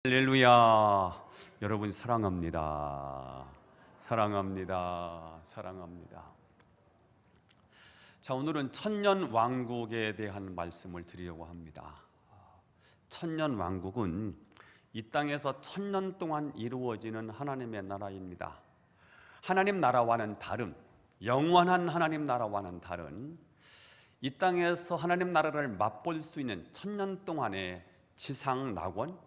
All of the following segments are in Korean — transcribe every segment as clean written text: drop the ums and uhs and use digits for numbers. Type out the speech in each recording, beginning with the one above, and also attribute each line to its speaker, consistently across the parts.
Speaker 1: 할렐루야. 여러분 사랑합니다. 사랑합니다. 사랑합니다. 자, 오늘은 천년 왕국에 대한 말씀을 드리려고 합니다. 천년 왕국은 이 땅에서 천년 동안 이루어지는 하나님의 나라입니다. 하나님 나라와는 다른, 영원한 하나님 나라와는 다른, 이 땅에서 하나님 나라를 맛볼 수 있는 천년 동안의 지상 낙원,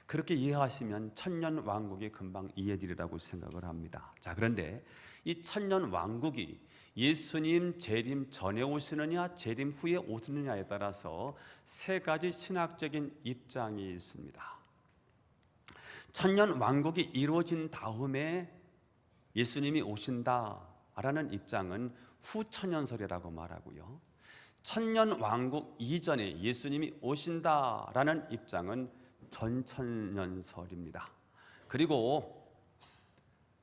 Speaker 1: 그렇게 이해하시면 천년 왕국이 금방 이해되리라고 생각을 합니다. 자, 그런데 이 천년 왕국이 예수님 재림 전에 오시느냐 재림 후에 오시느냐에 따라서 세 가지 신학적인 입장이 있습니다. 천년 왕국이 이루어진 다음에 예수님이 오신다라는 입장은 후천년설이라고 말하고요, 천년 왕국 이전에 예수님이 오신다라는 입장은 전천년설입니다. 그리고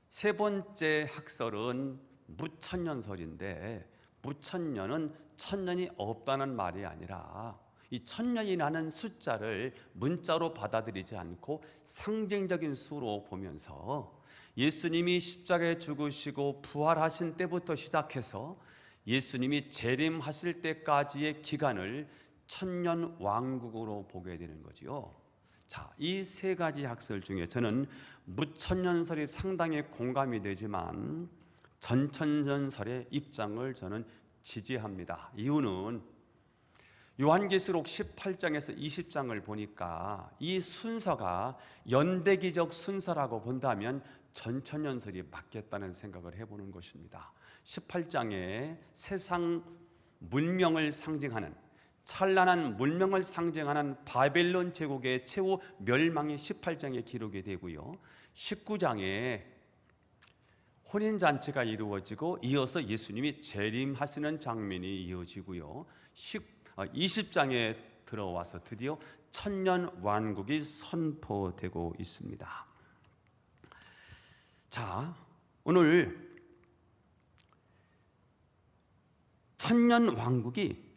Speaker 1: 세 번째 학설은 무천년설인데, 무천년은 천년이 없다는 말이 아니라 이 천년이라는 숫자를 문자로 받아들이지 않고 상징적인 수로 보면서 예수님이 십자가에 죽으시고 부활하신 때부터 시작해서 예수님이 재림하실 때까지의 기간을 천년 왕국으로 보게 되는 거지요. 자, 이 세 가지 학설 중에 저는 무천년설이 상당히 공감이 되지만 전천년설의 입장을 저는 지지합니다. 이유는 요한계시록 18장에서 20장을 보니까 이 순서가 연대기적 순서라고 본다면 전천년설이 맞겠다는 생각을 해보는 것입니다. 18장에 세상 문명을 상징하는, 찬란한 문명을 상징하는 바벨론 제국의 최후 멸망이 18장에 기록이 되고요, 19장에 혼인잔치가 이루어지고 이어서 예수님이 재림하시는 장면이 이어지고요, 20장에 들어와서 드디어 천년 왕국이 선포되고 있습니다. 자, 오늘 천년 왕국이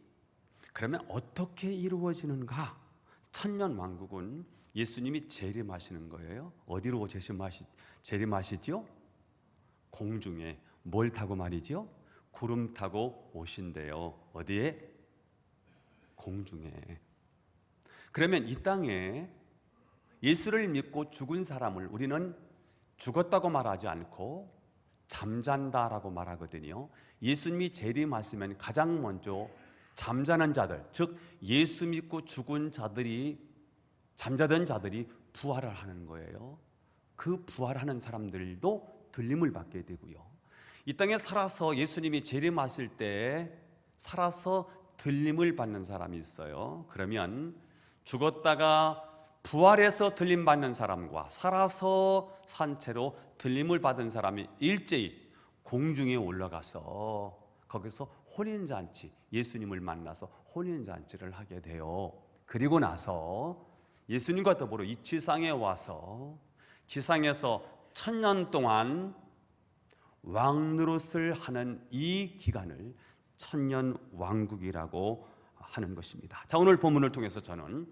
Speaker 1: 그러면 어떻게 이루어지는가? 천년 왕국은 예수님이 재림하시는 거예요. 어디로 재림하시죠? 공중에. 뭘 타고 말이죠? 구름 타고 오신대요. 어디에? 공중에. 그러면 이 땅에 예수를 믿고 죽은 사람을 우리는 죽었다고 말하지 않고 잠잔다라고 말하거든요. 예수님이 재림하시면 가장 먼저 잠자는 자들, 즉 예수 믿고 죽은 자들이, 잠자던 자들이 부활을 하는 거예요. 그 부활하는 사람들도 들림을 받게 되고요, 이 땅에 살아서 예수님이 재림하실 때 살아서 들림을 받는 사람이 있어요. 그러면 죽었다가 부활해서 들림 받는 사람과 살아서 산 채로 들림을 받은 사람이 일제히 공중에 올라가서 거기서 혼인잔치, 예수님을 만나서 혼인잔치를 하게 돼요. 그리고 나서 예수님과 더불어 이 지상에 와서 지상에서 천년 동안 왕노릇을 하는 이 기간을 천년 왕국이라고 하는 것입니다. 자, 오늘 본문을 통해서 저는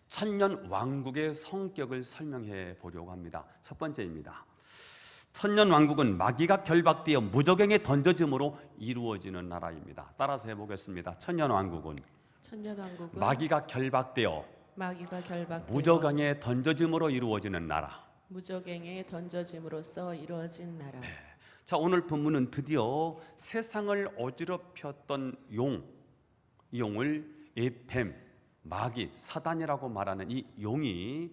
Speaker 1: 천년 왕국의 성격을 설명해 보려고 합니다. 첫 번째입니다. 천년 왕국은 마귀가 결박되어 무저갱에 던져짐으로 이루어지는 나라입니다. 따라서 해보겠습니다. 천년 왕국은 마귀가 결박되어 무저갱에 던져짐으로 이루어지는 나라.
Speaker 2: 무저갱에 던져짐으로써 이루어진 나라.
Speaker 1: 네. 자, 오늘 본문은 드디어 세상을 어지럽혔던 용을 뱀, 마귀, 사단이라고 말하는 이 용이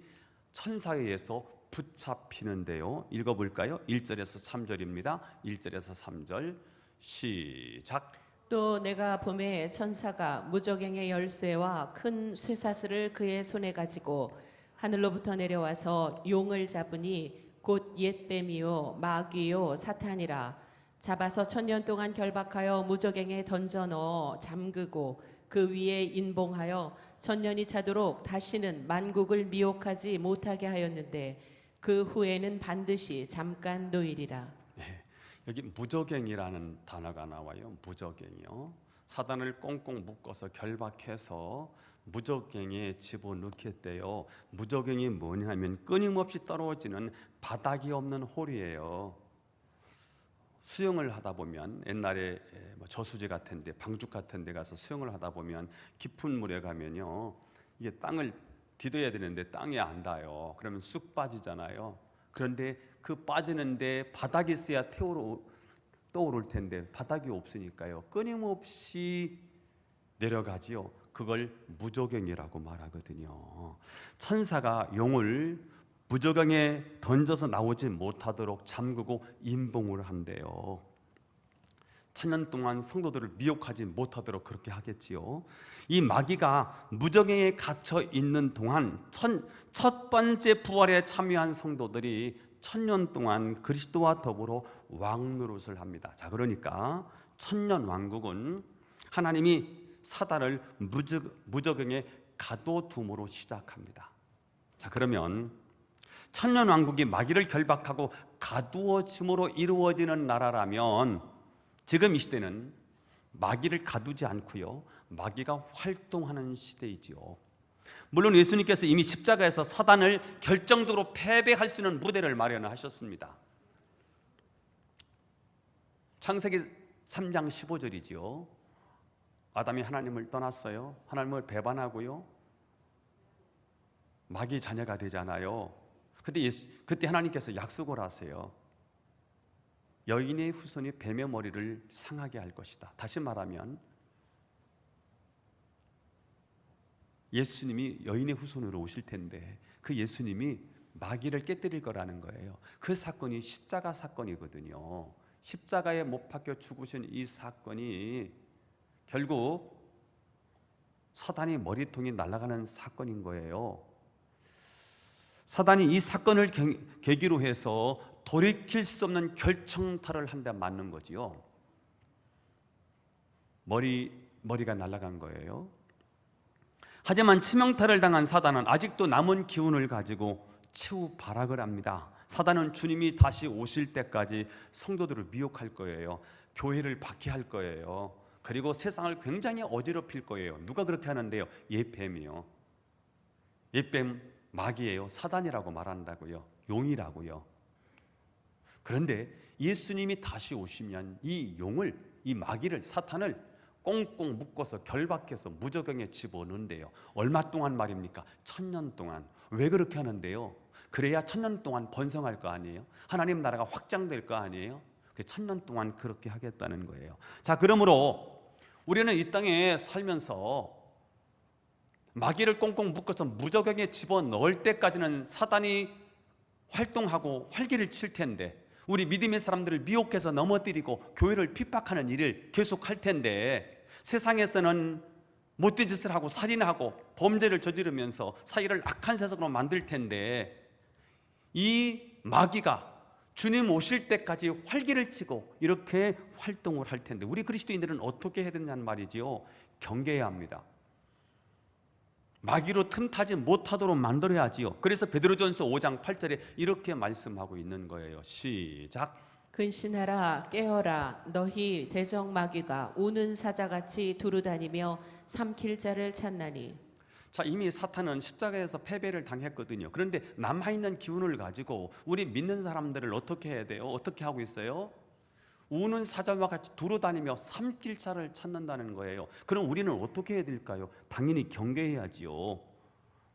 Speaker 1: 천사에 의해서 붙잡히는데요. 읽어볼까요? 1절에서 3절입니다. 1절에서 3절 시작.
Speaker 2: 또 내가 봄에 천사가 무저갱의 열쇠와 큰 쇠사슬을 그의 손에 가지고 하늘로부터 내려와서 용을 잡으니 곧 옛뱀이요 마귀요 사탄이라. 잡아서 천년 동안 결박하여 무저갱에 던져 넣어 잠그고 그 위에 인봉하여 천년이 차도록 다시는 만국을 미혹하지 못하게 하였는데 그 후에는 반드시 잠깐 노일이라.
Speaker 1: 네, 여기 무저갱이라는 단어가 나와요. 무저갱이요. 사단을 꽁꽁 묶어서 결박해서 무적갱에 집어넣겠대요. 무적갱이 뭐냐면 끊임없이 떨어지는 바닥이 없는 홀이에요. 수영을 하다 보면 옛날에 저수지 같은데 방죽 같은데 가서 수영을 하다 보면 깊은 물에 가면요, 이게 땅을 디뎌야 되는데 땅에 안 닿아요. 그러면 쑥 빠지잖아요. 그런데 그 빠지는데 바닥이 있어야 떠오를 텐데 바닥이 없으니까요, 끊임없이 내려가지요. 그걸 무저갱이라고 말하거든요. 천사가 용을 무저갱에 던져서 나오지 못하도록 잠그고 임봉을 한대요. 천년 동안 성도들을 미혹하지 못하도록 그렇게 하겠지요. 이 마귀가 무저갱에 갇혀 있는 동안 첫 번째 부활에 참여한 성도들이 천년 동안 그리스도와 더불어 왕노릇을 합니다. 자, 그러니까 천년 왕국은 하나님이 사단을 무저갱에 가둬둠으로 시작합니다. 자, 그러면 천년 왕국이 마귀를 결박하고 가두어짐으로 이루어지는 나라라면 지금 이 시대는 마귀를 가두지 않고요, 마귀가 활동하는 시대이지요. 물론 예수님께서 이미 십자가에서 사단을 결정적으로 패배할 수 있는 무대를 마련하셨습니다. 창세기 3장 15절이지요. 아담이 하나님을 떠났어요. 하나님을 배반하고요, 마귀 자녀가 되잖아요. 그때 하나님께서 약속을 하세요. 여인의 후손이 뱀의 머리를 상하게 할 것이다. 다시 말하면 예수님이 여인의 후손으로 오실 텐데 그 예수님이 마귀를 깨뜨릴 거라는 거예요. 그 사건이 십자가 사건이거든요. 십자가에 못 박혀 죽으신 이 사건이 결국 사단이 머리통이 날아가는 사건인 거예요. 사단이 이 사건을 계기로 해서 돌이킬 수 없는 결정타를 한 대 맞는 거지요. 머리가 날아간 거예요. 하지만 치명타를 당한 사단은 아직도 남은 기운을 가지고 최후 발악을 합니다. 사단은 주님이 다시 오실 때까지 성도들을 미혹할 거예요. 교회를 박해할 거예요. 그리고 세상을 굉장히 어지럽힐 거예요. 누가 그렇게 하는데요? 옛뱀이요. 옛뱀 마귀예요. 사단이라고 말한다고요. 용이라고요. 그런데 예수님이 다시 오시면 이 용을, 이 마귀를, 사탄을 꽁꽁 묶어서 결박해서 무저갱에 집어넣는데요. 얼마 동안 말입니까? 1000년 동안. 왜 그렇게 하는데요? 그래야 1000년 동안 번성할 거 아니에요? 하나님 나라가 확장될 거 아니에요? 1000년 동안 그렇게 하겠다는 거예요. 자, 그러므로 우리는 이 땅에 살면서 마귀를 꽁꽁 묶어서 무저갱에 집어넣을 때까지는 사단이 활동하고 활기를 칠 텐데, 우리 믿음의 사람들을 미혹해서 넘어뜨리고 교회를 핍박하는 일을 계속할 텐데, 세상에서는 못된 짓을 하고 살인하고 범죄를 저지르면서 사회를 악한 세상으로 만들 텐데, 이 마귀가 주님 오실 때까지 활기를 치고 이렇게 활동을 할 텐데 우리 그리스도인들은 어떻게 해야 되냐는 말이지요. 경계해야 합니다. 마귀로 틈타지 못하도록 만들어야지요. 그래서 베드로전서 5장 8절에 이렇게 말씀하고 있는 거예요. 시작.
Speaker 2: 근신하라, 깨어라. 너희 대적 마귀가 우는 사자같이 두루다니며 삼킬 자를 찾나니.
Speaker 1: 자, 이미 사탄은 십자가에서 패배를 당했거든요. 그런데 남아있는 기운을 가지고 우리 믿는 사람들을 어떻게 해야 돼요? 어떻게 하고 있어요? 우는 사자와 같이 두루다니며 삼킬 자를 찾는다는 거예요. 그럼 우리는 어떻게 해야 될까요? 당연히 경계해야지요.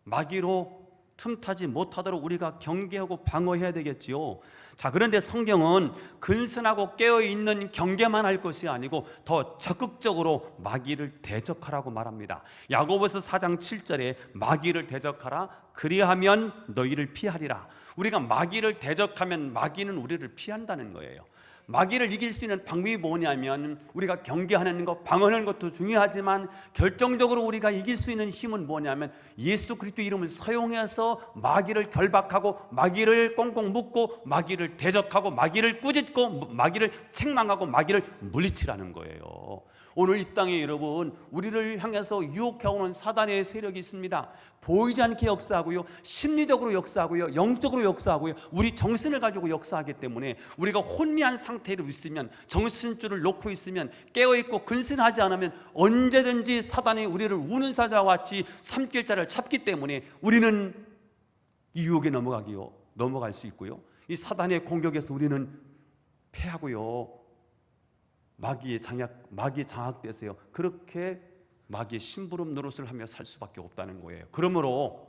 Speaker 1: 마귀로 틈타지 못하도록 우리가 경계하고 방어해야 되겠지요. 자, 그런데 성경은 근신하고 깨어있는 경계만 할 것이 아니고 더 적극적으로 마귀를 대적하라고 말합니다. 야고보서 4장 7절에 마귀를 대적하라, 그리하면 너희를 피하리라. 우리가 마귀를 대적하면 마귀는 우리를 피한다는 거예요. 마귀를 이길 수 있는 방법이 뭐냐면 우리가 경계하는 것, 방어하는 것도 중요하지만 결정적으로 우리가 이길 수 있는 힘은 뭐냐면 예수 그리스도 이름을 사용해서 마귀를 결박하고 마귀를 꽁꽁 묶고 마귀를 대적하고 마귀를 꾸짖고 마귀를 책망하고 마귀를 물리치라는 거예요. 오늘 이 땅에 여러분, 우리를 향해서 유혹해오는 사단의 세력이 있습니다. 보이지 않게 역사하고요, 심리적으로 역사하고요, 영적으로 역사하고요, 우리 정신을 가지고 역사하기 때문에 우리가 혼미한 상태로 있으면, 정신줄을 놓고 있으면, 깨어있고 근신하지 않으면 언제든지 사단이 우리를 우는 사자와 같이 삼킬 자를 잡기 때문에 우리는 이 유혹에 넘어갈 수 있고요, 이 사단의 공격에서 우리는 패하고요, 마귀에 장악돼서요, 그렇게 마귀의 심부름 노릇을 하며 살 수밖에 없다는 거예요. 그러므로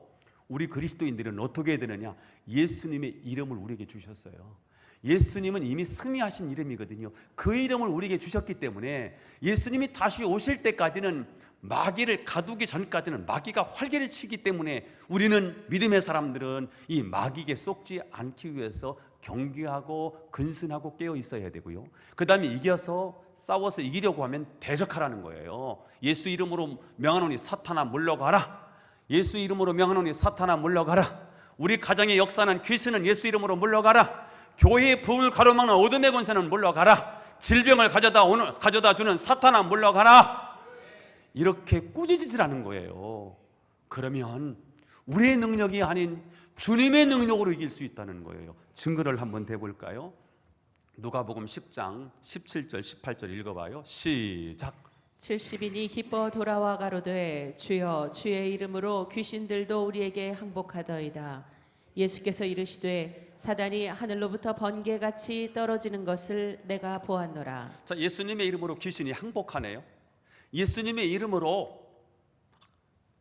Speaker 1: 우리 그리스도인들은 어떻게 해야 되느냐? 예수님의 이름을 우리에게 주셨어요. 예수님은 이미 승리하신 이름이거든요. 그 이름을 우리에게 주셨기 때문에 예수님이 다시 오실 때까지는, 마귀를 가두기 전까지는 마귀가 활개를 치기 때문에 우리는, 믿음의 사람들은 이 마귀에게 속지 않기 위해서 경계하고 근신하고 깨어 있어야 되고요, 그 다음에 이겨서 싸워서 이기려고 하면 대적하라는 거예요. 예수 이름으로 명하노니 사탄아 물러가라. 예수 이름으로 명하노니 사탄아 물러가라. 우리 가정의 역사는 귀신은 예수 이름으로 물러가라. 교회의 부흥을 가로막는 어둠의 권세는 물러가라. 질병을 가져다 주는 사탄아 물러가라. 이렇게 꾸짖으라는 거예요. 그러면 우리의 능력이 아닌 주님의 능력으로 이길 수 있다는 거예요. 증거를 한번 대볼까요? 누가복음 10장 17절 18절 읽어봐요. 시작.
Speaker 2: 70인이 기뻐 돌아와 가로되 주여 주의 이름으로 귀신들도 우리에게 항복하더이다. 예수께서 이르시되 사단이 하늘로부터 번개같이 떨어지는 것을 내가 보았노라.
Speaker 1: 자, 예수님의 이름으로 귀신이 항복하네요. 예수님의 이름으로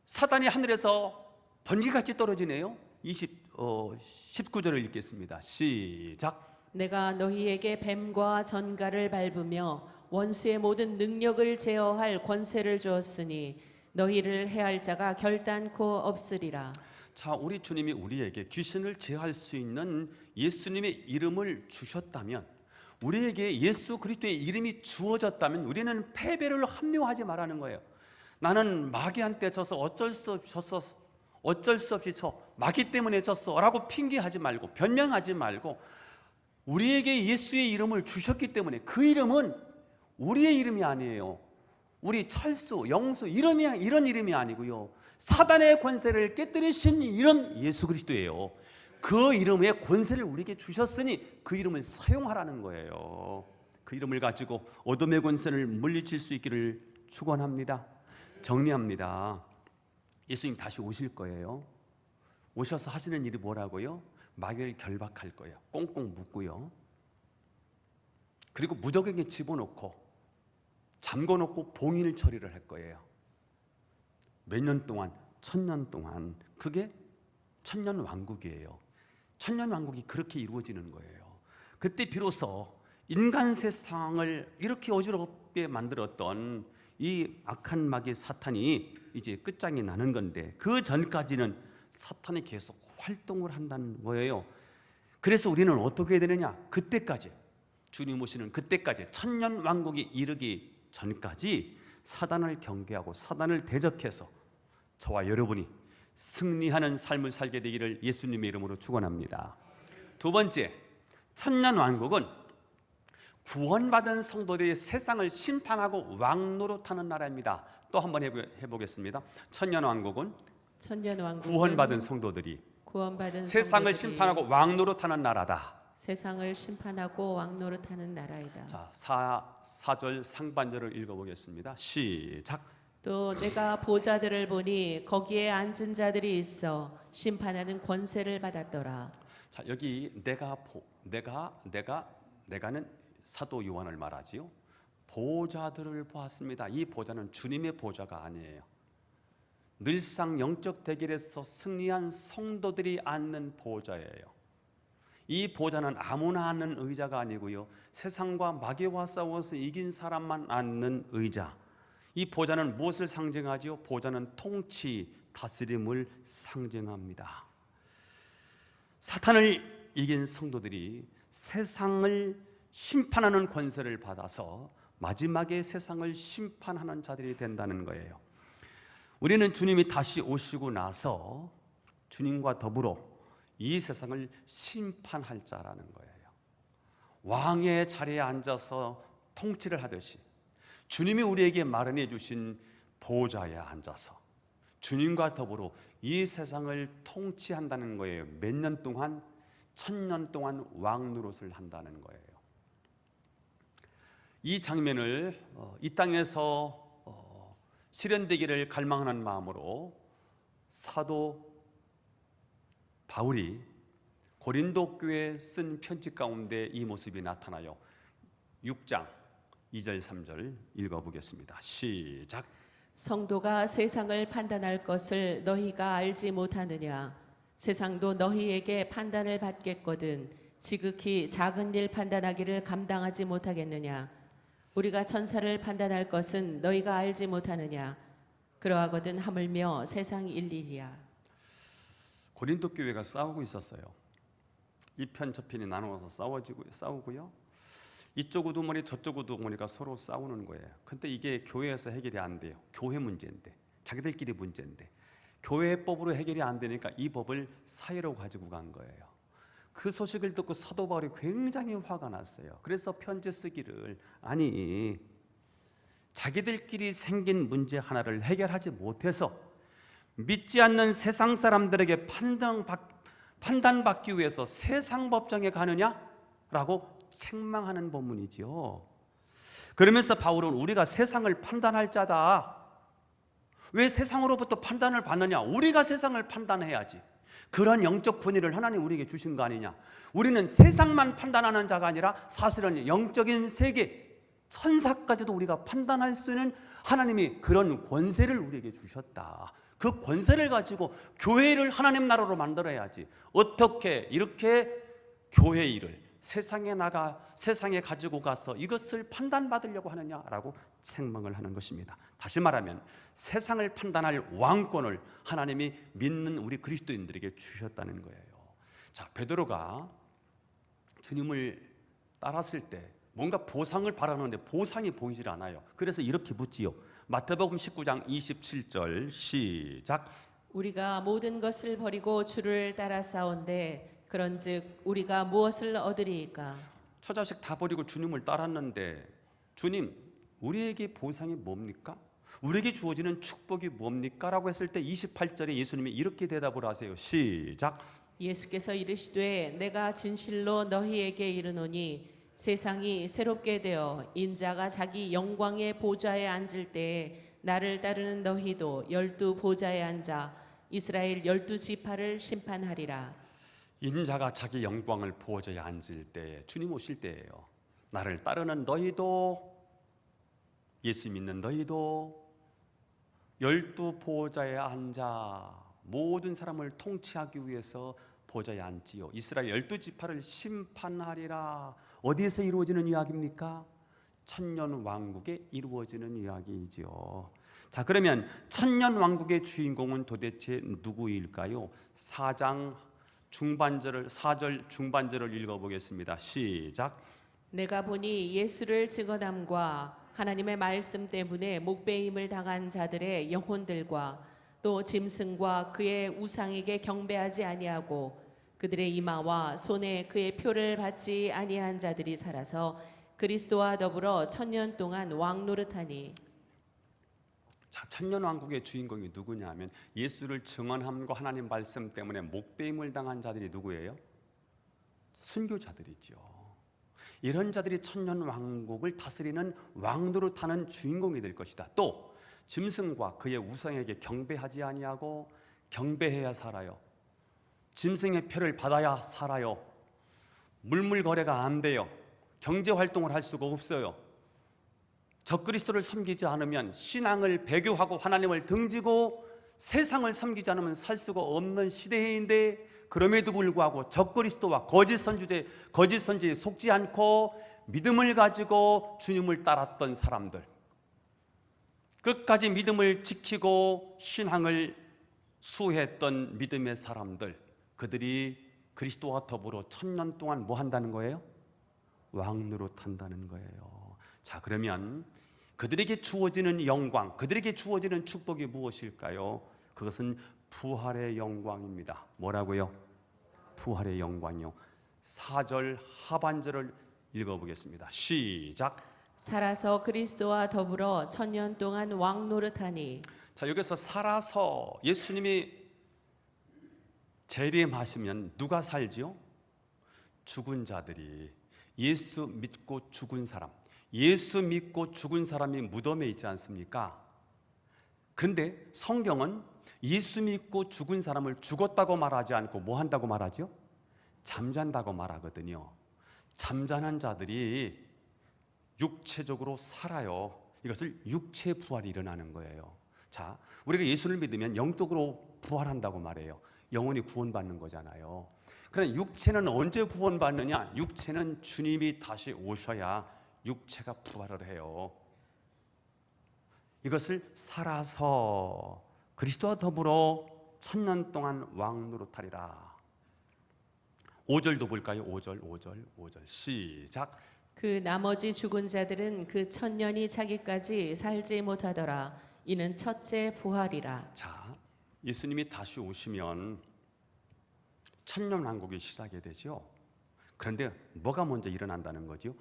Speaker 1: 사단이 하늘에서 번개같이 떨어지네요. 19절을 읽겠습니다. 시작.
Speaker 2: 내가 너희에게 뱀과 전갈을 밟으며 원수의 모든 능력을 제어할 권세를 주었으니 너희를 해할 자가 결단코 없으리라.
Speaker 1: 자, 우리 주님이 우리에게 귀신을 제어할 수 있는 예수님의 이름을 주셨다면, 우리에게 예수 그리스도의 이름이 주어졌다면 우리는 패배를 합리화하지 말라는 거예요. 나는 마귀한테 져서 어쩔 수 없이 마귀 때문에 졌어 라고 핑계하지 말고, 변명하지 말고, 우리에게 예수의 이름을 주셨기 때문에 그 이름은 우리의 이름이 아니에요. 우리 철수, 영수 이런 이름이 아니고요, 사단의 권세를 깨뜨리신 이름 예수 그리스도예요. 그 이름의 권세를 우리에게 주셨으니 그 이름을 사용하라는 거예요. 그 이름을 가지고 어둠의 권세를 물리칠 수 있기를 축원합니다. 정리합니다. 예수님 다시 오실 거예요. 오셔서 하시는 일이 뭐라고요? 마귀를 결박할 거예요. 꽁꽁 묶고요, 그리고 무적에게 집어넣고 잠궈놓고 봉인을 처리를 할 거예요. 몇 년 동안? 1000년 동안. 그게 천년왕국이에요. 천년왕국이 그렇게 이루어지는 거예요. 그때 비로소 인간 세상을 이렇게 어지럽게 만들었던 이 악한 마귀 사탄이 이제 끝장이 나는 건데, 그 전까지는 사탄이 계속 활동을 한다는 거예요. 그래서 우리는 어떻게 해야 되느냐? 그때까지, 주님 오시는 그때까지, 천년왕국이 이르기 전까지 사단을 경계하고 사단을 대적해서 저와 여러분이 승리하는 삶을 살게 되기를 예수님의 이름으로 축원합니다. 두 번째, 천년왕국은 구원받은 성도들이 세상을 심판하고 왕노릇하는 나라입니다. 또 한번 해보겠습니다. 천년왕국은 구원받은 성도들이 세상을 심판하고 왕노릇하는 나라다.
Speaker 2: 세상을 심판하고 왕노릇하는 나라이다.
Speaker 1: 자, 4절 상반절을 읽어보겠습니다. 시작.
Speaker 2: 또 내가 보좌들을 보니 거기에 앉은 자들이 있어 심판하는 권세를 받았더라.
Speaker 1: 자, 여기 내가는 사도 요한을 말하지요. 보좌들을 보았습니다. 이 보좌는 주님의 보좌가 아니에요. 늘상 영적 대결에서 승리한 성도들이 앉는 보좌예요. 이 보좌는 아무나 앉는 의자가 아니고요, 세상과 마귀와 싸워서 이긴 사람만 앉는 의자. 이 보좌는 무엇을 상징하지요? 보좌는 통치, 다스림을 상징합니다. 사탄을 이긴 성도들이 세상을 심판하는 권세를 받아서 마지막에 세상을 심판하는 자들이 된다는 거예요. 우리는 주님이 다시 오시고 나서 주님과 더불어 이 세상을 심판할 자라는 거예요. 왕의 자리에 앉아서 통치를 하듯이 주님이 우리에게 마련해 주신 보좌에 앉아서 주님과 더불어 이 세상을 통치한다는 거예요. 몇 년 동안? 1000년 동안 왕 노릇을 한다는 거예요. 이 장면을 이 땅에서 실현되기를 갈망하는 마음으로 사도 바울이 고린도 교회에 쓴 편지 가운데 이 모습이 나타나요. 6장 2절 3절 읽어보겠습니다. 시작.
Speaker 2: 성도가 세상을 판단할 것을 너희가 알지 못하느냐? 세상도 너희에게 판단을 받겠거든 지극히 작은 일 판단하기를 감당하지 못하겠느냐? 우리가 천사를 판단할 것은 너희가 알지 못하느냐? 그러하거든 하물며 세상 일일이야.
Speaker 1: 고린도 교회가 싸우고 있었어요. 이 편 저 편이 나누어서 싸우고요. 이쪽 우두머리 저쪽 우두머리가 서로 싸우는 거예요. 근데 이게 교회에서 해결이 안 돼요. 교회 문제인데, 자기들끼리 문제인데 교회법으로 해결이 안 되니까 이 법을 사회로 가지고 간 거예요. 그 소식을 듣고 사도 바울이 굉장히 화가 났어요. 그래서 편지 쓰기를, 아니 자기들끼리 생긴 문제 하나를 해결하지 못해서 믿지 않는 세상 사람들에게 판단받기 위해서 세상 법정에 가느냐라고 책망하는 본문이지요. 그러면서 바울은 우리가 세상을 판단할 자다. 왜 세상으로부터 판단을 받느냐? 우리가 세상을 판단해야지. 그런 영적 권위를 하나님 우리에게 주신 거 아니냐? 우리는 세상만 판단하는 자가 아니라 사실은 영적인 세계, 천사까지도 우리가 판단할 수 있는 하나님이 그런 권세를 우리에게 주셨다. 그 권세를 가지고 교회를 하나님 나라로 만들어야지. 어떻게 이렇게 교회 일을 세상에 가지고 가서 이것을 판단받으려고 하느냐라고 책망을 하는 것입니다. 다시 말하면 세상을 판단할 왕권을 하나님이 믿는 우리 그리스도인들에게 주셨다는 거예요. 자, 베드로가 주님을 따랐을 때 뭔가 보상을 바라는데 보상이 보이질 않아요. 그래서 이렇게 묻지요. 마태복음 19장 27절 시작.
Speaker 2: 우리가 모든 것을 버리고 주를 따라 싸운데 그런즉 우리가 무엇을 얻으리이까?
Speaker 1: 처자식 다 버리고 주님을 따랐는데 주님, 우리에게 보상이 뭡니까? 우리에게 주어지는 축복이 뭡니까? 라고 했을 때 28절에 예수님이 이렇게 대답을 하세요. 시작.
Speaker 2: 예수께서 이르시되 내가 진실로 너희에게 이르노니 세상이 새롭게 되어 인자가 자기 영광의 보좌에 앉을 때에 나를 따르는 너희도 12 보좌에 앉아 이스라엘 12지파를 심판하리라.
Speaker 1: 인자가 자기 영광을 보좌에 앉을 때, 주님 오실 때예요. 나를 따르는 너희도, 예수 믿는 너희도 12 보좌에 앉아 모든 사람을 통치하기 위해서 보좌에 앉지요. 이스라엘 12지파를 심판하리라. 어디에서 이루어지는 이야기입니까? 천년 왕국에 이루어지는 이야기이지요. 자, 그러면 천년 왕국의 주인공은 도대체 누구일까요? 4절 중반절을 읽어보겠습니다. 시작.
Speaker 2: 내가 보니 예수를 증언함과 하나님의 말씀 때문에 목배임을 당한 자들의 영혼들과 또 짐승과 그의 우상에게 경배하지 아니하고 그들의 이마와 손에 그의 표를 받지 아니한 자들이 살아서 그리스도와 더불어 천년 동안 왕노릇하니.
Speaker 1: 자, 천년 왕국의 주인공이 누구냐면 예수를 증언함과 하나님 말씀 때문에 목배임을 당한 자들이 누구예요? 순교자들이죠. 이런 자들이 천년 왕국을 다스리는 왕노릇하는 주인공이 될 것이다. 또 짐승과 그의 우상에게 경배하지 아니하고 경배해야 살아요. 짐승의 표를 받아야 살아요. 물물 거래가 안 돼요. 경제 활동을 할 수가 없어요. 적그리스도를 섬기지 않으면 신앙을 배교하고 하나님을 등지고 세상을 섬기지 않으면 살 수가 없는 시대인데, 그럼에도 불구하고 적그리스도와 거짓 선지에 속지 않고 믿음을 가지고 주님을 따랐던 사람들, 끝까지 믿음을 지키고 신앙을 수호했던 믿음의 사람들, 그들이 그리스도와 더불어 천년 동안 뭐 한다는 거예요? 왕노릇한다는 거예요. 자, 그러면 그들에게 주어지는 영광, 그들에게 주어지는 축복이 무엇일까요? 그것은 부활의 영광입니다. 뭐라고요? 부활의 영광이요. 4절 하반절을 읽어보겠습니다. 시작.
Speaker 2: 살아서 그리스도와 더불어 천년 동안 왕 노릇하니.
Speaker 1: 자, 여기서 살아서 예수님이 재림하시면 누가 살지요? 죽은 자들이. 예수 믿고 죽은 사람, 예수 믿고 죽은 사람이 무덤에 있지 않습니까? 그런데 성경은 예수 믿고 죽은 사람을 죽었다고 말하지 않고 뭐 한다고 말하죠? 잠잔다고 말하거든요. 잠자는 자들이 육체적으로 살아요. 이것을 육체 부활이 일어나는 거예요. 자, 우리가 예수를 믿으면 영적으로 부활한다고 말해요. 영혼이 구원받는 거잖아요. 그러나 육체는 언제 구원받느냐? 육체는 주님이 다시 오셔야 육체가 부활을 해요. 이것을 살아서 그리스도와 더불어 천년 동안 왕 노릇하리라. 5절도 볼까요? 5절 시작.
Speaker 2: 그 나머지 죽은 자들은 그 천년이 차기까지 살지 못하더라. 이는 첫째 부활이라.
Speaker 1: 자, 예수님이 다시 오시면 천년 왕국이 시작이 되죠. 그런데 뭐가 먼저 일어난다는 거죠?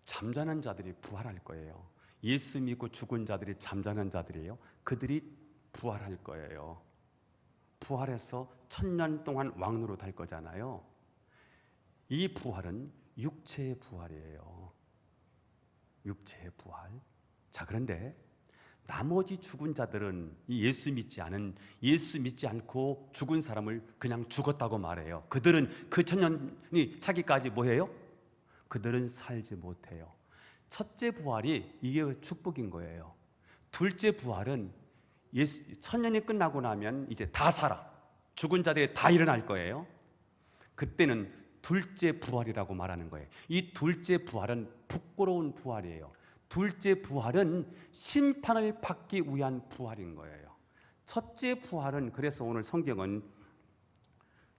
Speaker 1: 잠자는 자들이 부활할 거예요. 예수 믿고 죽은 자들이 잠자는 자들이에요. 그들이 부활할 거예요. 부활해서 천년 동안 왕노릇 할 거잖아요. 이 부활은 육체의 부활이에요. 육체의 부활. 자, 그런데 나머지 죽은 자들은 이 예수 믿지 않고 죽은 사람을 그냥 죽었다고 말해요. 그들은 그 천년이 차기까지 뭐해요? 그들은 살지 못해요. 첫째 부활이 이게 축복인 거예요. 둘째 부활은 천년이 끝나고 나면 이제 다 살아. 죽은 자들이 다 일어날 거예요. 그때는 둘째 부활이라고 말하는 거예요. 이 둘째 부활은 부끄러운 부활이에요. 둘째 부활은 심판을 받기 위한 부활인 거예요. 첫째 부활은, 그래서 오늘 성경은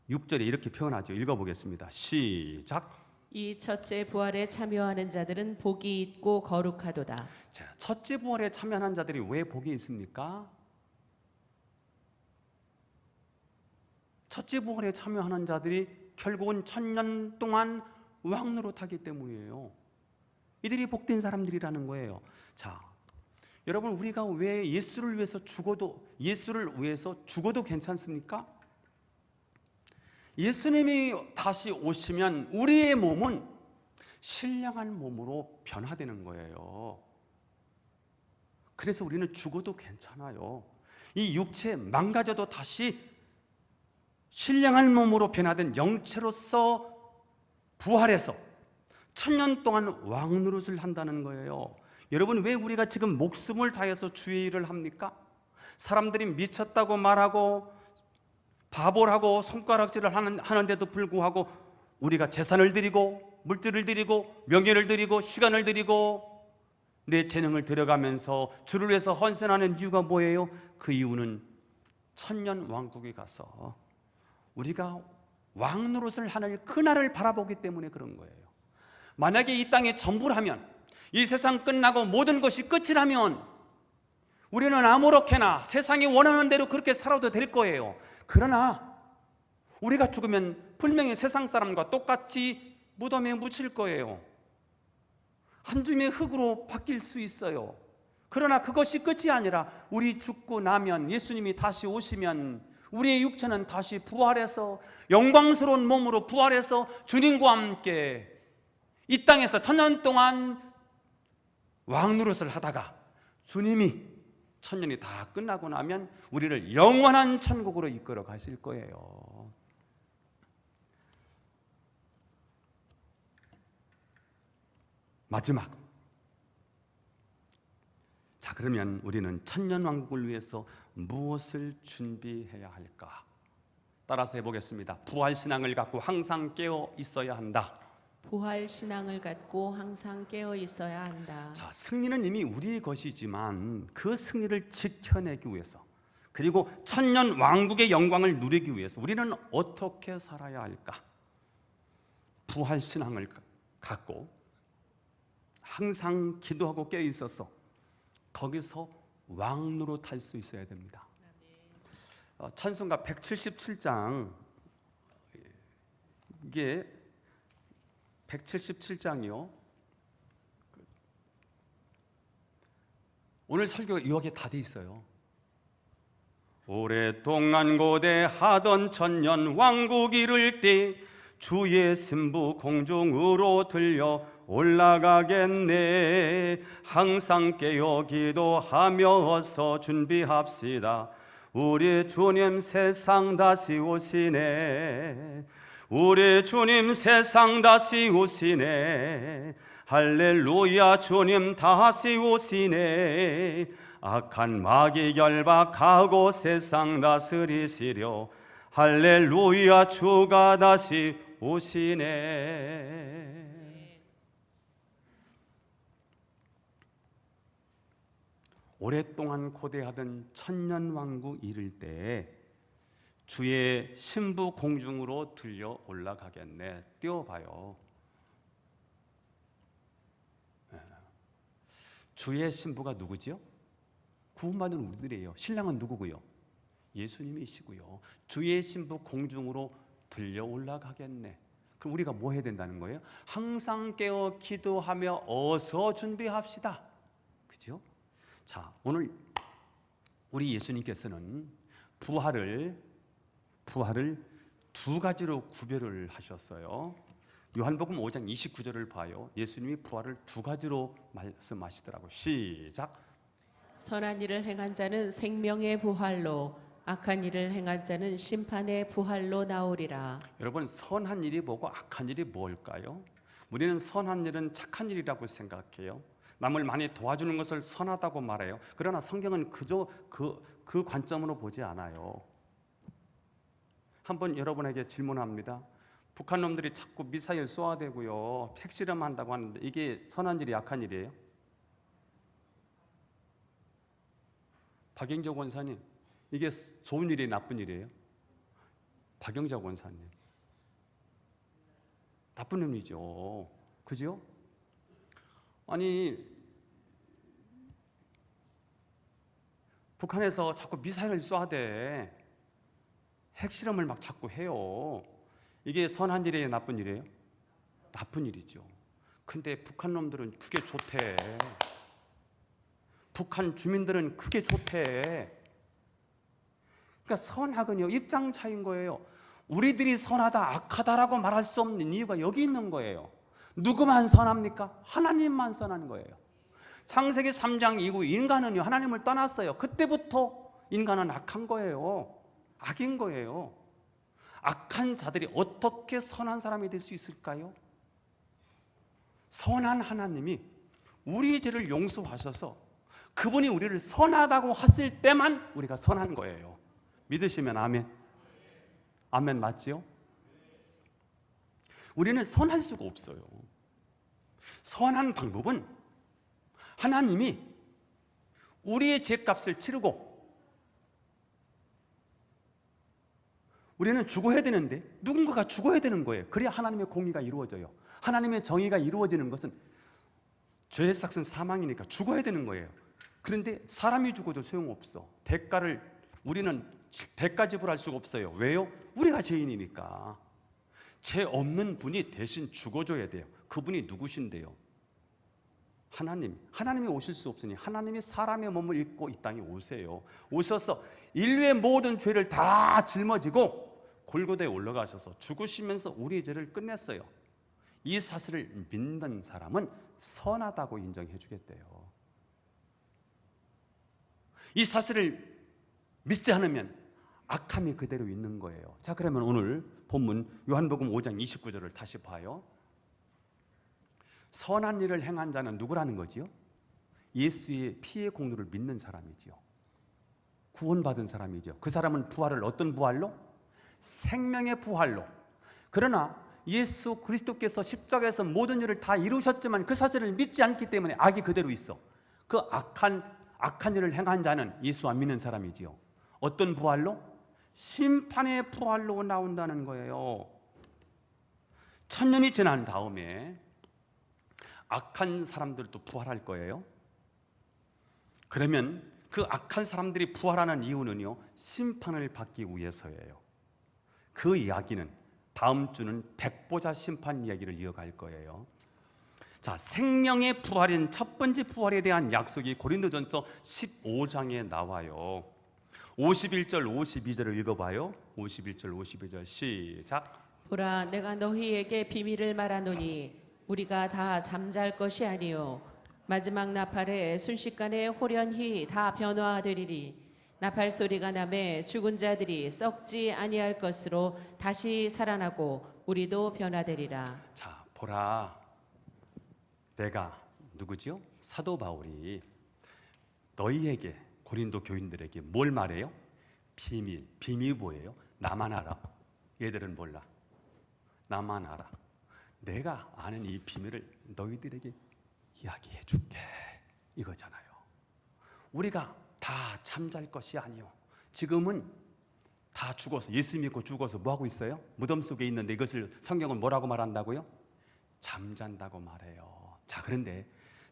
Speaker 1: 6절에 이렇게 표현하죠. 읽어보겠습니다. 시작.
Speaker 2: 이 첫째 부활에 참여하는 자들은 복이 있고 거룩하도다.
Speaker 1: 자, 첫째 부활에 참여하는 자들이 왜 복이 있습니까? 첫째 부활에 참여하는 자들이 결국은 천년 동안 왕노릇하기 때문이에요. 이들이 복된 사람들이라는 거예요. 자, 여러분, 우리가 왜 예수를 위해서 죽어도 괜찮습니까? 예수님이 다시 오시면 우리의 몸은 신령한 몸으로 변화되는 거예요. 그래서 우리는 죽어도 괜찮아요. 이 육체 망가져도 다시 신령한 몸으로 변화된 영체로서 부활해서 천년 동안 왕노릇을 한다는 거예요. 여러분, 왜 우리가 지금 목숨을 다해서 주의 일을 합니까? 사람들이 미쳤다고 말하고 바보라고 손가락질을 하는데도 불구하고 우리가 재산을 드리고 물질을 드리고 명예를 드리고 시간을 드리고 내 재능을 들여가면서 주를 위해서 헌신하는 이유가 뭐예요? 그 이유는 천년 왕국에 가서 우리가 왕노릇을 하는 그날을 바라보기 때문에 그런 거예요. 만약에 이 땅에 전부라면, 이 세상 끝나고 모든 것이 끝이라면 우리는 아무렇게나 세상이 원하는 대로 그렇게 살아도 될 거예요. 그러나 우리가 죽으면 분명히 세상 사람과 똑같이 무덤에 묻힐 거예요. 한 줌의 흙으로 바뀔 수 있어요. 그러나 그것이 끝이 아니라 우리 죽고 나면, 예수님이 다시 오시면 우리의 육체는 다시 부활해서 영광스러운 몸으로 부활해서 주님과 함께 이 땅에서 천년 동안 왕노릇을 하다가 주님이 천년이 다 끝나고 나면 우리를 영원한 천국으로 이끌어 가실 거예요. 마지막. 자, 그러면 우리는 천년 왕국을 위해서 무엇을 준비해야 할까? 따라서 해보겠습니다. 부활 신앙을 갖고 항상 깨어 있어야 한다.
Speaker 2: 부활 신앙을 갖고 항상 깨어 있어야 한다.
Speaker 1: 자, 승리는 이미 우리의 것이지만 그 승리를 지켜내기 위해서, 그리고 천년 왕국의 영광을 누리기 위해서 우리는 어떻게 살아야 할까? 부활 신앙을 갖고 항상 기도하고 깨어 있어서 거기서 왕노릇 할 수 있어야 됩니다. 찬송가 177장, 이게 177장이요. 오늘 설교가 여기에 다 돼 있어요. 오랫동안 고대하던 천년 왕국 이룰 때 주의 신부 공중으로 들려 올라가겠네. 항상 깨어 기도하며 어서 준비합시다. 우리 주님 세상 다시 오시네. 우리 주님 세상 다시 오시네. 할렐루야, 주님 다시 오시네. 악한 마귀 결박하고 세상 다스리시려. 할렐루야, 주가 다시 오시네. 오랫동안 고대하던 천년왕국 이를 때 주의 신부 공중으로 들려 올라가겠네. 띄워봐요. 주의 신부가 누구지요? 구원받은 우리들이에요. 신랑은 누구고요? 예수님이시고요. 주의 신부 공중으로 들려 올라가겠네. 그럼 우리가 뭐 해야 된다는 거예요? 항상 깨어 기도하며 어서 준비합시다. 그죠? 자, 오늘 우리 예수님께서는 부활을 두 가지로 구별을 하셨어요. 요한복음 5장 29절을 봐요. 예수님이 부활을 두 가지로 말씀하시더라고요. 시작.
Speaker 2: 선한 일을 행한 자는 생명의 부활로, 악한 일을 행한 자는 심판의 부활로 나오리라.
Speaker 1: 여러분, 선한 일이 뭐고 악한 일이 뭘까요? 우리는 선한 일은 착한 일이라고 생각해요. 남을 많이 도와주는 것을 선하다고 말해요. 그러나 성경은 그저 그 관점으로 보지 않아요. 한번 여러분에게 질문합니다. 북한 놈들이 자꾸 미사일 쏘아대고요, 핵실험한다고 하는데 이게 선한 일이 악한 일이에요? 박영자 권사님, 이게 좋은 일이 나쁜 일이에요? 박영자 권사님, 나쁜 놈이죠. 그죠? 아니, 북한에서 자꾸 미사일을 쏘아대, 핵실험을 막 자꾸 해요. 이게 선한 일이에요, 나쁜 일이에요? 나쁜 일이죠. 근데 북한 놈들은 그게 좋대. 북한 주민들은 그게 좋대. 그러니까 선악은요, 입장 차이인 거예요. 우리들이 선하다, 악하다라고 말할 수 없는 이유가 여기 있는 거예요. 누구만 선합니까? 하나님만 선한 거예요. 창세기 3장 이후 인간은요, 하나님을 떠났어요. 그때부터 인간은 악한 거예요. 악인 거예요. 악한 자들이 어떻게 선한 사람이 될 수 있을까요? 선한 하나님이 우리의 죄를 용서하셔서 그분이 우리를 선하다고 했을 때만 우리가 선한 거예요. 믿으시면 아멘. 아멘 맞지요? 우리는 선할 수가 없어요. 선한 방법은 하나님이 우리의 죄값을 치르고 우리는 죽어야 되는데 누군가가 죽어야 되는 거예요. 그래야 하나님의 공의가 이루어져요. 하나님의 정의가 이루어지는 것은 죄의 삭은 사망이니까 죽어야 되는 거예요. 그런데 사람이 죽어도 소용없어. 우리는 대가 지불할 수가 없어요. 왜요? 우리가 죄인이니까. 죄 없는 분이 대신 죽어줘야 돼요. 그분이 누구신데요? 하나님이 오실 수 없으니 하나님이 사람의 몸을 입고 이 땅에 오세요. 오셔서 인류의 모든 죄를 다 짊어지고 골고다에 올라가셔서 죽으시면서 우리의 죄를 끝냈어요. 이 사실을 믿는 사람은 선하다고 인정해 주겠대요. 이 사실을 믿지 않으면 악함이 그대로 있는 거예요. 자, 그러면 오늘 본문 요한복음 5장 29절을 다시 봐요. 선한 일을 행한 자는 누구라는 거지요? 예수의 피의 공로를 믿는 사람이지요. 구원받은 사람이죠. 그 사람은 부활을 어떤 부활로? 생명의 부활로. 그러나 예수 그리스도께서 십자가에서 모든 일을 다 이루셨지만 그 사실을 믿지 않기 때문에 악이 그대로 있어. 그 악한 일을 행한 자는 예수 안 믿는 사람이지요. 어떤 부활로? 심판의 부활로 나온다는 거예요. 1000년이 지난 다음에 악한 사람들도 부활할 거예요. 그러면 그 악한 사람들이 부활하는 이유는요, 심판을 받기 위해서예요. 그 이야기는 다음 주는 백보자 심판 이야기를 이어갈 거예요. 자, 생명의 부활인 첫 번째 부활에 대한 약속이 고린도전서 15장에 나와요. 51절 52절을 읽어봐요. 51절 52절 시작.
Speaker 2: 보라, 내가 너희에게 비밀을 말하노니 우리가 다 잠잘 것이 아니요 마지막 나팔에 순식간에 호련히 다 변화되리니 나팔 소리가 나매 죽은 자들이 썩지 아니할 것으로 다시 살아나고 우리도 변화되리라.
Speaker 1: 자, 보라, 내가 누구지요? 사도 바울이 너희에게, 고린도 교인들에게 뭘 말해요? 비밀. 비밀 뭐예요? 나만 알아. 얘들은 몰라. 나만 알아. 내가 아는 이 비밀을 너희들에게 이야기해 줄게. 이거잖아요. 우리가 다 잠잘 것이 아니요. 지금은 다 죽어서, 예수 믿고 죽어서 뭐 하고 있어요? 무덤 속에 있는데 이것을 성경은 뭐라고 말한다고요? 잠잔다고 말해요. 자, 그런데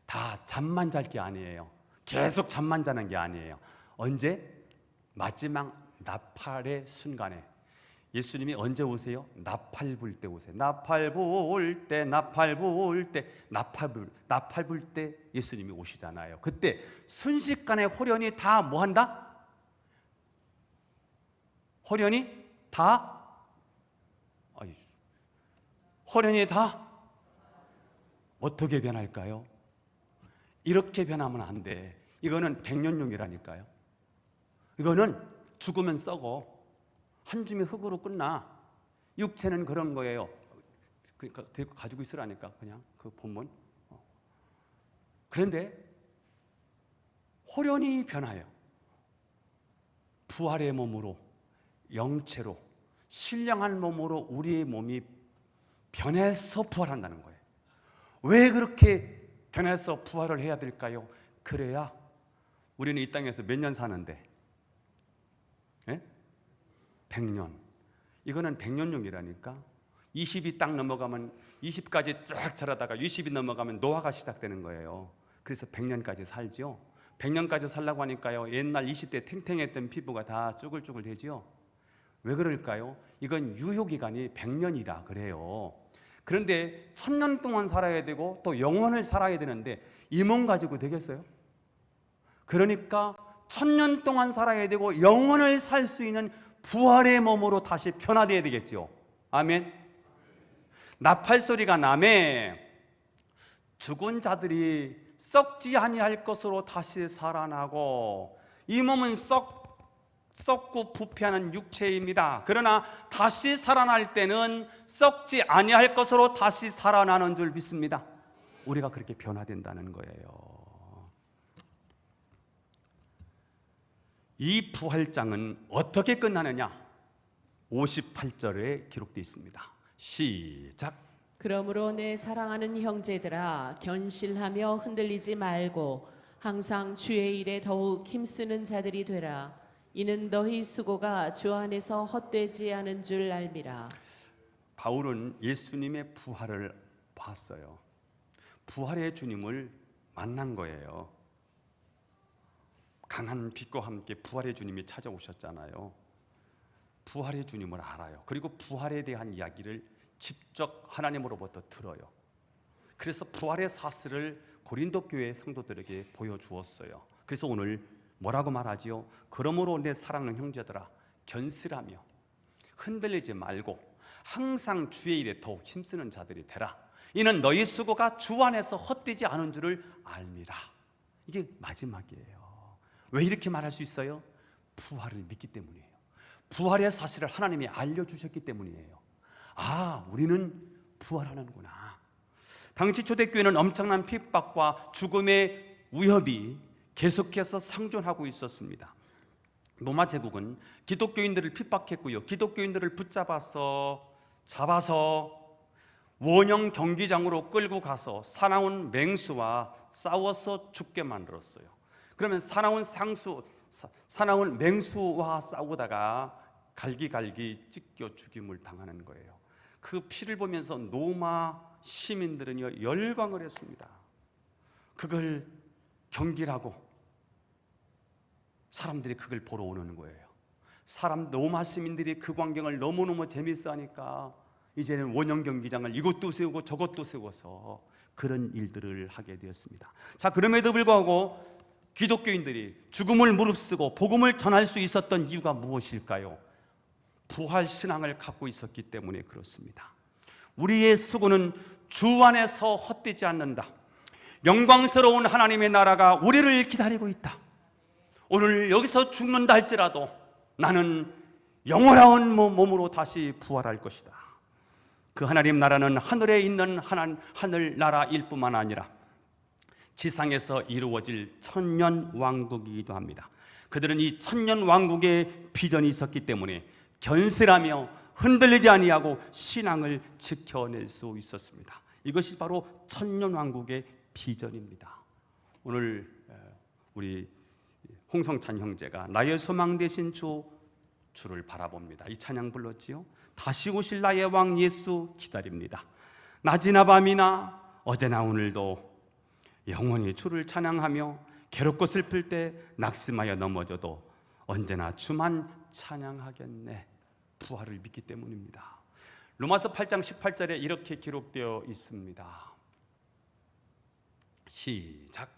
Speaker 1: 다 잠만 잘 게 아니에요. 계속 잠만 자는 게 아니에요. 언제? 마지막 나팔의 순간에. 예수님이 언제 오세요? 나팔 불 때 오세요. 나팔 불 때, 나팔 불 때, 나팔 불 때 예수님이 오시잖아요. 그때 순식간에 호련이 다 뭐 한다? 호련이 다 어떻게 변할까요? 이렇게 변하면 안 돼. 이거는 백년용이라니까요. 이거는 죽으면 썩어. 한 줌의 흙으로 끝나. 육체는 그런 거예요. 그러니까 가지고 있으라니까, 그냥 그 본문. 그런데 호련히 변화해요. 부활의 몸으로, 영체로, 신령한 몸으로 우리의 몸이 변해서 부활한다는 거예요. 왜 그렇게 변해서 부활을 해야 될까요? 그래야 우리는 이 땅에서 몇 년 사는데? 100년. 이거는 100년용이라니까. 20이 딱 넘어가면 20까지 쫙 자라다가 20이 넘어가면 노화가 시작되는 거예요. 그래서 100년까지 살죠. 100년까지 살라고 하니까요, 옛날 20대 탱탱했던 피부가 다 쭈글쭈글 되죠. 왜 그럴까요? 이건 유효기간이 100년이라 그래요. 그런데 1000년 동안 살아야 되고 또 영원을 살아야 되는데 이 몸 가지고 되겠어요? 그러니까 1000년 동안 살아야 되고 영원을 살 수 있는 부활의 몸으로 다시 변화되어야 되겠죠. 아멘. 나팔 소리가 나매 죽은 자들이 썩지 아니할 것으로 다시 살아나고, 이 몸은 썩고 부패하는 육체입니다. 그러나 다시 살아날 때는 썩지 아니할 것으로 다시 살아나는 줄 믿습니다. 우리가 그렇게 변화된다는 거예요. 이 부활장은 어떻게 끝나느냐? 58절에 기록되어 있습니다. 시작.
Speaker 2: 그러므로 내 사랑하는 형제들아, 견실하며 흔들리지 말고 항상 주의 일에 더욱 힘쓰는 자들이 되라. 이는 너희 수고가 주 안에서 헛되지 않은 줄 알미라.
Speaker 1: 바울은 예수님의 부활을 봤어요. 부활의 주님을 만난 거예요. 강한 빛과 함께 부활의 주님이 찾아오셨잖아요. 부활의 주님을 알아요. 그리고 부활에 대한 이야기를 직접 하나님으로부터 들어요. 그래서 부활의 사실을 고린도 교회 성도들에게 보여주었어요. 그래서 오늘 뭐라고 말하지요? 그러므로 내 사랑하는 형제들아, 견실하며 흔들리지 말고 항상 주의 일에 더욱 힘쓰는 자들이 되라. 이는 너희 수고가 주 안에서 헛되지 않은 줄을 알미라. 이게 마지막이에요. 왜 이렇게 말할 수 있어요? 부활을 믿기 때문이에요. 부활의 사실을 하나님이 알려주셨기 때문이에요. 아, 우리는 부활하는구나. 당시 초대교회는 엄청난 핍박과 죽음의 위협이 계속해서 상존하고 있었습니다. 로마 제국은 기독교인들을 핍박했고요, 기독교인들을 잡아서 원형 경기장으로 끌고 가서 사나운 맹수와 싸워서 죽게 만들었어요. 그러면 사나운 맹수와 싸우다가 갈기갈기 찢겨 죽임을 당하는 거예요. 그 피를 보면서 로마 시민들은요, 열광을 했습니다. 그걸 경기라고 사람들이 그걸 보러 오는 거예요. 로마 시민들이 그 광경을 너무너무 재밌어 하니까 이제는 원형 경기장을 이것도 세우고 저것도 세워서 그런 일들을 하게 되었습니다. 자, 그럼에도 불구하고 기독교인들이 죽음을 무릅쓰고 복음을 전할 수 있었던 이유가 무엇일까요? 부활 신앙을 갖고 있었기 때문에 그렇습니다. 우리의 수고는 주 안에서 헛되지 않는다. 영광스러운 하나님의 나라가 우리를 기다리고 있다. 오늘 여기서 죽는다 할지라도 나는 영원한 몸으로 다시 부활할 것이다. 그 하나님 나라는 하늘에 있는 하늘 나라일 뿐만 아니라 지상에서 이루어질 천년 왕국이기도 합니다. 그들은 이 천년 왕국의 비전이 있었기 때문에 견실하며 흔들리지 아니하고 신앙을 지켜낼 수 있었습니다. 이것이 바로 천년 왕국의 비전입니다. 오늘 우리 홍성찬 형제가 나의 소망 되신 주를 바라봅니다. 이 찬양 불렀지요. 다시 오실 나의 왕 예수 기다립니다. 낮이나 밤이나 어제나 오늘도 영원히 주를 찬양하며 괴롭고 슬플 때 낙심하여 넘어져도 언제나 주만 찬양하겠네. 부활을 믿기 때문입니다. 로마서 8장 18절에 이렇게 기록되어 있습니다. 시작.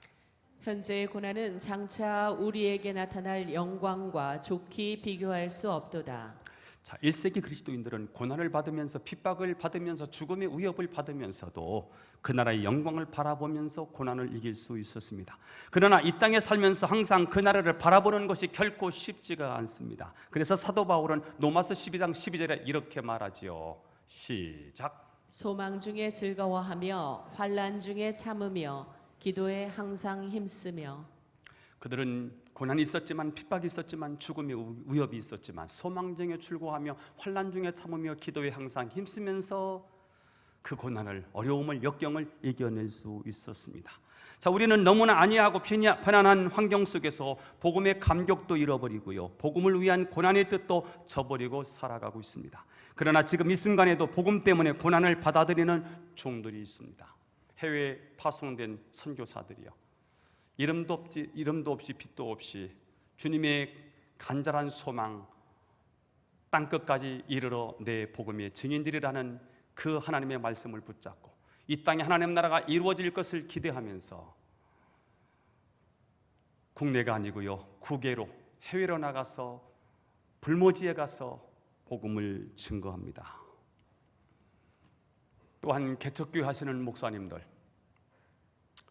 Speaker 2: 현재의 고난은 장차 우리에게 나타날 영광과 좋게 비교할 수 없도다.
Speaker 1: 자, 1세기 그리스도인들은 고난을 받으면서 핍박을 받으면서 죽음의 위협을 받으면서도 그 나라의 영광을 바라보면서 고난을 이길 수 있었습니다. 그러나 이 땅에 살면서 항상 그 나라를 바라보는 것이 결코 쉽지가 않습니다. 그래서 사도 바울은 로마서 12장 12절에 이렇게 말하지요. 시작.
Speaker 2: 소망 중에 즐거워하며 환난 중에 참으며 기도에 항상 힘쓰며.
Speaker 1: 그들은 고난이 있었지만 핍박이 있었지만 죽음의 위협이 있었지만 소망 중에 출고하며 환난 중에 참으며 기도에 항상 힘쓰면서 그 고난을 어려움을 역경을 이겨낼 수 있었습니다. 자, 우리는 너무나 안이하고 편안한 환경 속에서 복음의 감격도 잃어버리고요, 복음을 위한 고난의 뜻도 저버리고 살아가고 있습니다. 그러나 지금 이 순간에도 복음 때문에 고난을 받아들이는 종들이 있습니다. 해외에 파송된 선교사들이요, 이름도 없이 빛도 없이 주님의 간절한 소망, 땅끝까지 이르러 내 복음의 증인들이라는 그 하나님의 말씀을 붙잡고 이 땅에 하나님 나라가 이루어질 것을 기대하면서 국내가 아니고요, 국외로 해외로 나가서 불모지에 가서 복음을 증거합니다. 또한 개척교회 하시는 목사님들,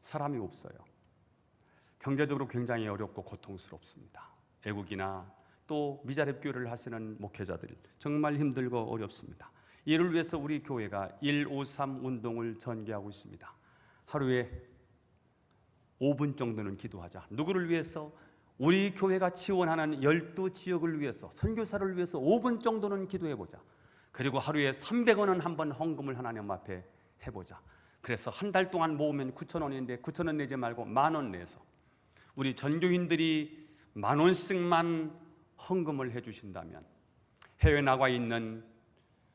Speaker 1: 사람이 없어요. 경제적으로 굉장히 어렵고 고통스럽습니다. 애국이나 또 미자립 교회를 하시는 목회자들 정말 힘들고 어렵습니다. 이를 위해서 우리 교회가 153 운동을 전개하고 있습니다. 하루에 5분 정도는 기도하자. 누구를 위해서? 우리 교회가 지원하는 12지역을 위해서, 선교사를 위해서 5분 정도는 기도해보자. 그리고 하루에 300원은 한번 헌금을 하나님 앞에 해보자. 그래서 한 달 동안 모으면 9,000원인데 9,000원 내지 말고 10,000원 내서 우리 전교인들이 10,000원씩만 헌금을 해주신다면 해외 나가 있는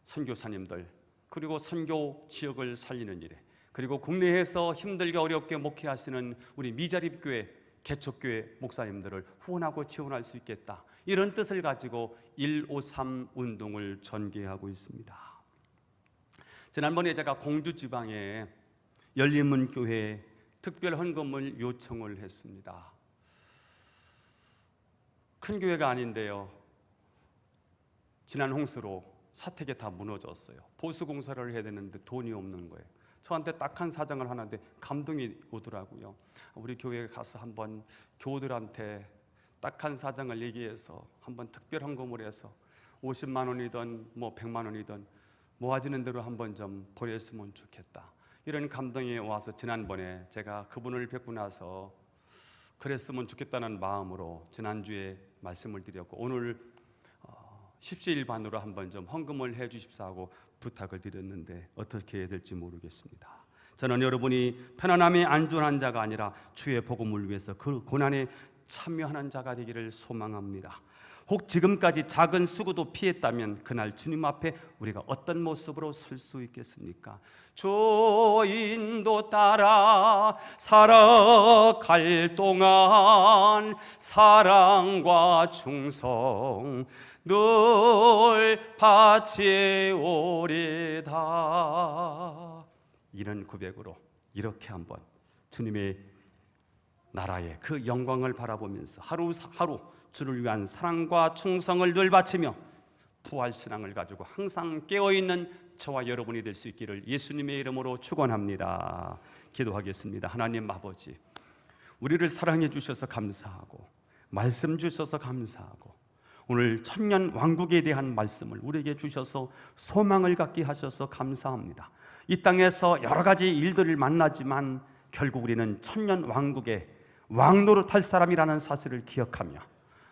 Speaker 1: 선교사님들, 그리고 선교 지역을 살리는 일에, 그리고 국내에서 힘들게 어렵게 목회하시는 우리 미자립교회, 개척교회 목사님들을 후원하고 지원할 수 있겠다, 이런 뜻을 가지고 153 운동을 전개하고 있습니다. 지난번에 제가 공주지방에 열린문교회에 특별 헌금을 요청을 했습니다. 큰 교회가 아닌데요, 지난 홍수로 사택에 다 무너졌어요. 보수공사를 해야 되는데 돈이 없는 거예요. 저한테 딱한 사정을 하는데 감동이 오더라고요. 우리 교회에 가서 한번 교우들한테 딱한 사정을 얘기해서 한번 특별 헌금을 해서 50만 원이든 뭐 100만 원이든 모아지는 대로 한번 좀 보냈으면 좋겠다, 이런 감동이 와서 지난번에 제가 그분을 뵙고 나서 그랬으면 좋겠다는 마음으로 지난주에 말씀을 드렸고, 오늘 십시일반으로 한번 좀 헌금을 해 주십사 하고 부탁을 드렸는데 어떻게 해야 될지 모르겠습니다. 저는 여러분이 편안함에 안주한 자가 아니라 주의 복음을 위해서 그 고난에 참여하는 자가 되기를 소망합니다. 혹 지금까지 작은 수고도 피했다면 그날 주님 앞에 우리가 어떤 모습으로 설 수 있겠습니까? 주 인도 따라 살아갈 동안 사랑과 충성 늘 바치오리다. 이런 고백으로 이렇게 한번 주님의 나라의 그 영광을 바라보면서 하루하루 주를 위한 사랑과 충성을 늘 바치며 부활신앙을 가지고 항상 깨어있는 저와 여러분이 될 수 있기를 예수님의 이름으로 축원합니다. 기도하겠습니다. 하나님 아버지, 우리를 사랑해 주셔서 감사하고 말씀 주셔서 감사하고 오늘 천년 왕국에 대한 말씀을 우리에게 주셔서 소망을 갖게 하셔서 감사합니다. 이 땅에서 여러 가지 일들을 만나지만 결국 우리는 천년 왕국의 왕노릇할 사람이라는 사실을 기억하며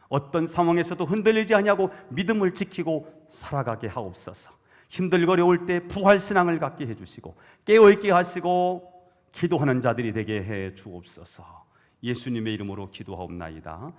Speaker 1: 어떤 상황에서도 흔들리지 아니하고 믿음을 지키고 살아가게 하옵소서. 힘들고 어려울 때 부활신앙을 갖게 해주시고 깨어있게 하시고 기도하는 자들이 되게 해 주옵소서. 예수님의 이름으로 기도하옵나이다.